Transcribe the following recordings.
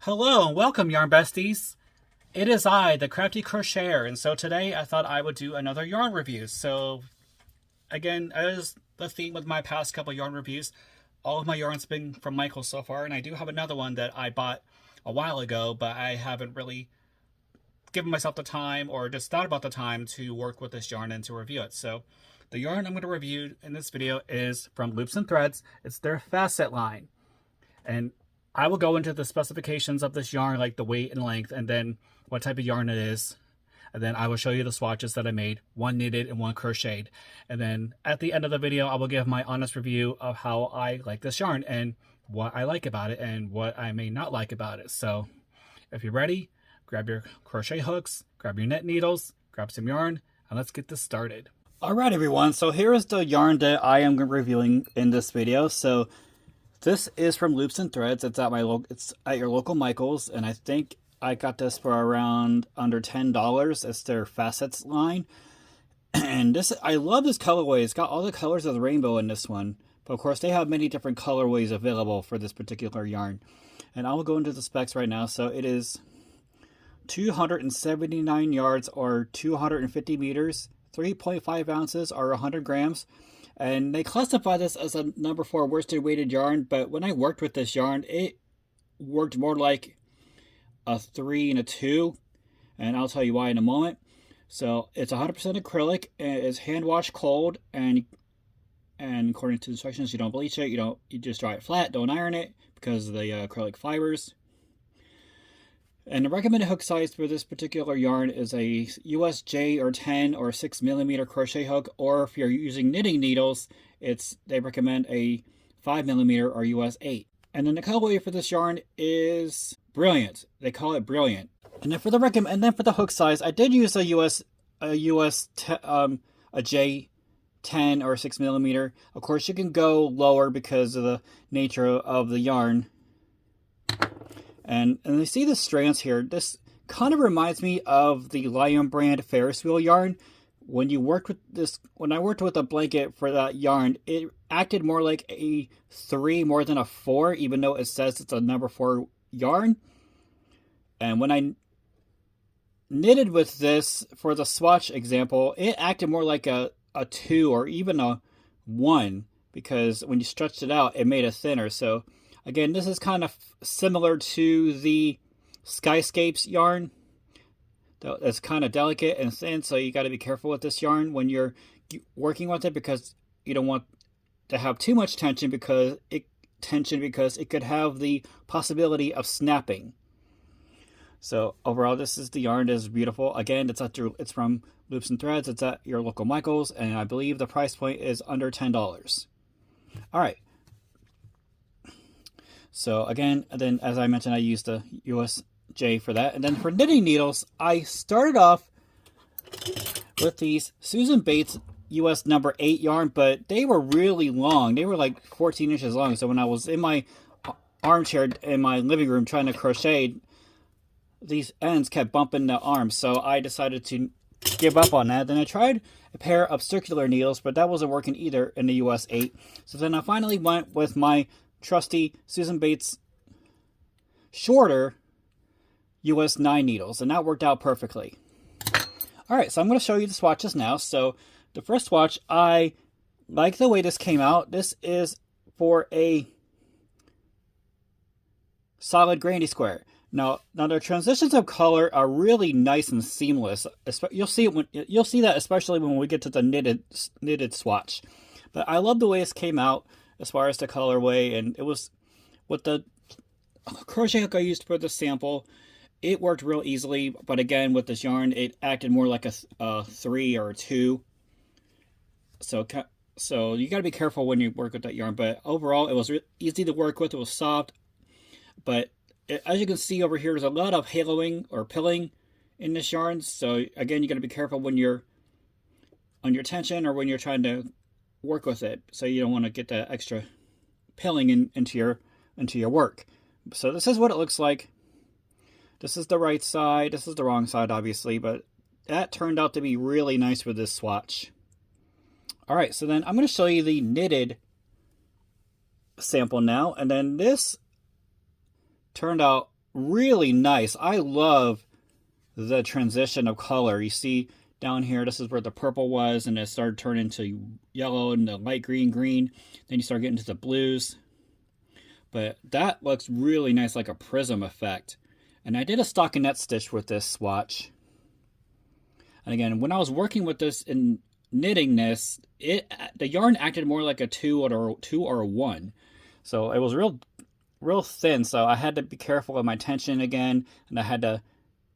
Hello and welcome, Yarn Besties. It is I, the Crafty Crocheter, and so today I thought I would do another yarn review. So, again, as the theme with my past couple yarn reviews, all of my yarn's been from Michael so far, and I do have another one that I bought a while ago, but I haven't really given myself the time or just thought about the time to work with this yarn and to review it. So, the yarn I'm going to review in this video is from Loops and Threads. It's their Facet line, and I will go into the specifications of this yarn, like the weight and length, and then what type of yarn it is. And then I will show you the swatches that I made, one knitted and one crocheted. And then at the end of the video, I will give my honest review of how I like this yarn and what I like about it and what I may not like about it. So if you're ready, grab your crochet hooks, grab your knit needles, grab some yarn, and let's get this started. All right, everyone. So here is the yarn that I am reviewing in this video. So this is from Loops and Threads. It's at your local Michael's, and I think I got this for around under $10. It's their Facets line, and I love this colorway. It's got all the colors of the rainbow in this one, but of course they have many different colorways available for this particular yarn. And I will go into the specs right now. So it is 279 yards or 250 meters, 3.5 ounces or 100 grams. And they classify this as a number 4 worsted weighted yarn, but when I worked with this yarn, it worked more like a 3 and a 2, and I'll tell you why in a moment. So it's 100% acrylic, and it's hand washed cold, and according to the instructions, you don't bleach it, you just dry it flat, don't iron it because of the acrylic fibers. And the recommended hook size for this particular yarn is a US J or 10 or 6mm crochet hook, or if you're using knitting needles, they recommend a 5mm or US 8. And then the colorway for this yarn is Brilliant. They call it Brilliant. And then for the hook size, I did use a J 10 or 6mm. Of course, you can go lower because of the nature of the yarn. And you see the strands here. This kind of reminds me of the Lion brand Ferris wheel yarn. When I worked with a blanket for that yarn, it acted more like a 3 more than a 4, even though it says it's a number 4 yarn. And when I knitted with this for the swatch example, it acted more like a 2 or even a 1, because when you stretched it out, it made it thinner. So again, this is kind of similar to the Skyscapes yarn. It's kind of delicate and thin, so you got to be careful with this yarn when you're working with it, because you don't want to have too much tension because it could have the possibility of snapping. So overall, this is the yarn. It is beautiful. Again, it's from Loops and Threads. It's at your local Michael's, and I believe the price point is under $10. All right. So again, then as I mentioned, I used the USJ for that. And then for knitting needles, I started off with these Susan Bates US number 8 yarn, but they were really long. They were like 14 inches long. So when I was in my armchair in my living room trying to crochet, these ends kept bumping the arms. So I decided to give up on that. Then I tried a pair of circular needles, but that wasn't working either in the US 8. So then I finally went with my trusty Susan Bates shorter US 9 needles, and that worked out perfectly. Alright, so I'm going to show you the swatches now. So the first swatch, I like the way this came out. This is for a solid granny square. Now the transitions of color are really nice and seamless. You'll see that especially when we get to the knitted swatch. But I love the way this came out as far as the colorway, and it was with the crochet hook I used for the sample. It worked real easily, but again, with this yarn, it acted more like a 3 or a 2. So you got to be careful when you work with that yarn. But overall, it was easy to work with. It was soft, but as you can see over here, there's a lot of haloing or pilling in this yarn. So again, you got to be careful when you're on your tension or when you're trying to work with it, so you don't want to get that extra pilling into your work. So this is what it looks like. This is the right side. This is the wrong side, obviously, but that turned out to be really nice with this swatch. All right, so then I'm going to show you the knitted sample now, and then this turned out really nice. I love the transition of color. You see down here, this is where the purple was, and it started turning to yellow and the light green, then you start getting to the blues. But that looks really nice, like a prism effect. And I did a stockinette stitch with this swatch. And again, when I was working with this and knitting this, the yarn acted more like a 2 or a 1. So it was real thin, so I had to be careful of my tension again, and I had to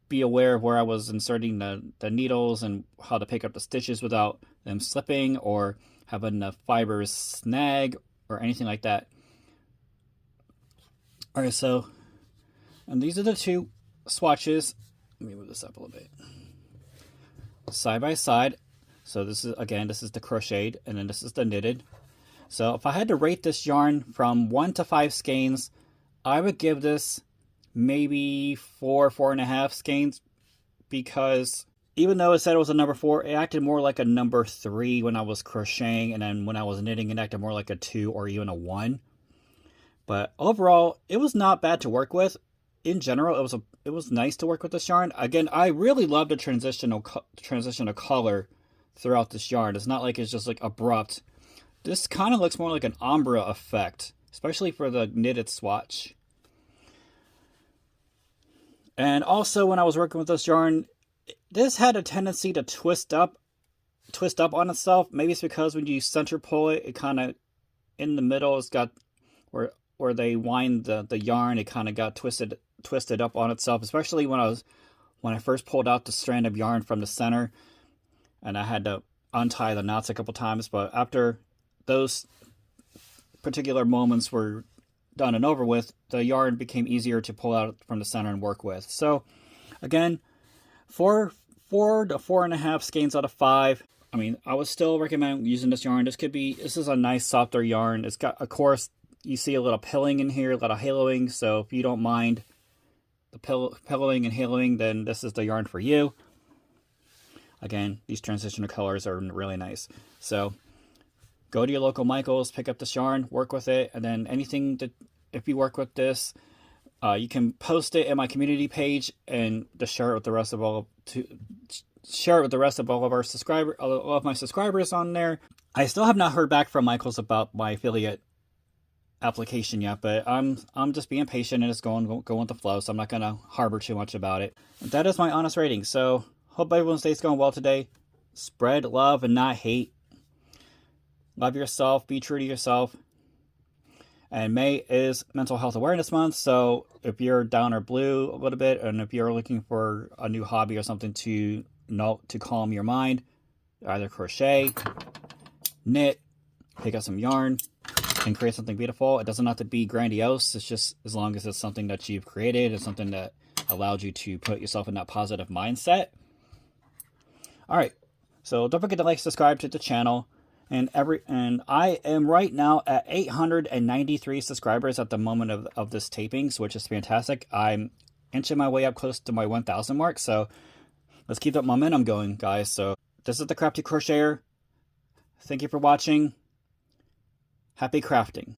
be aware of where I was inserting the needles and how to pick up the stitches without them slipping or having the fibers snag or anything like that. Alright, so, and these are the two swatches. Let me move this up a little bit. Side by side. So this is the crocheted, and then this is the knitted. So if I had to rate this yarn from 1 to 5 skeins, I would give this maybe 4.5 skeins, because even though it said it was a number 4, it acted more like a number 3 when I was crocheting, and then when I was knitting, it acted more like a 2 or even a 1. But overall, it was not bad to work with. In general, it was nice to work with this yarn. Again, I really love the transition of color throughout this yarn. It's not like it's just like abrupt. This kind of looks more like an ombre effect, especially for the knitted swatch. And also, when I was working with this yarn, this had a tendency to twist up on itself. Maybe it's because when you center pull it, it kind of in the middle, it's got where they wind the yarn, it kind of got twisted up on itself, especially when I first pulled out the strand of yarn from the center, and I had to untie the knots a couple times. But after those particular moments were done and over with, the yarn became easier to pull out from the center and work with. So again, 4 to 4.5 skeins out of 5. I mean, I would still recommend using this yarn. This is a nice softer yarn. It's got, of course, you see a little pilling in here, a little haloing. So if you don't mind the pilling and haloing, then this is the yarn for you. Again, these transitional colors are really nice. So go to your local Michaels, pick up this yarn, work with it, and then if you work with this, you can post it in my community page and just share it with the rest of all of my subscribers on there. I still have not heard back from Michaels about my affiliate application yet, but I'm just being patient and it's going with the flow, so I'm not gonna harbor too much about it. That is my honest rating. So hope everyone's day's going well today. Spread love and not hate. Love yourself, be true to yourself. And May is Mental Health Awareness Month, so if you're down or blue a little bit, and if you're looking for a new hobby or something to calm your mind, either crochet, knit, pick up some yarn, and create something beautiful. It doesn't have to be grandiose. It's just as long as it's something that you've created, it's something that allowed you to put yourself in that positive mindset. All right, so don't forget to like, subscribe to the channel. And I am right now at 893 subscribers at the moment of this taping, which is fantastic. I'm inching my way up close to my 1,000 mark, so let's keep that momentum going, guys. So this is the Crafty Crocheter. Thank you for watching. Happy crafting.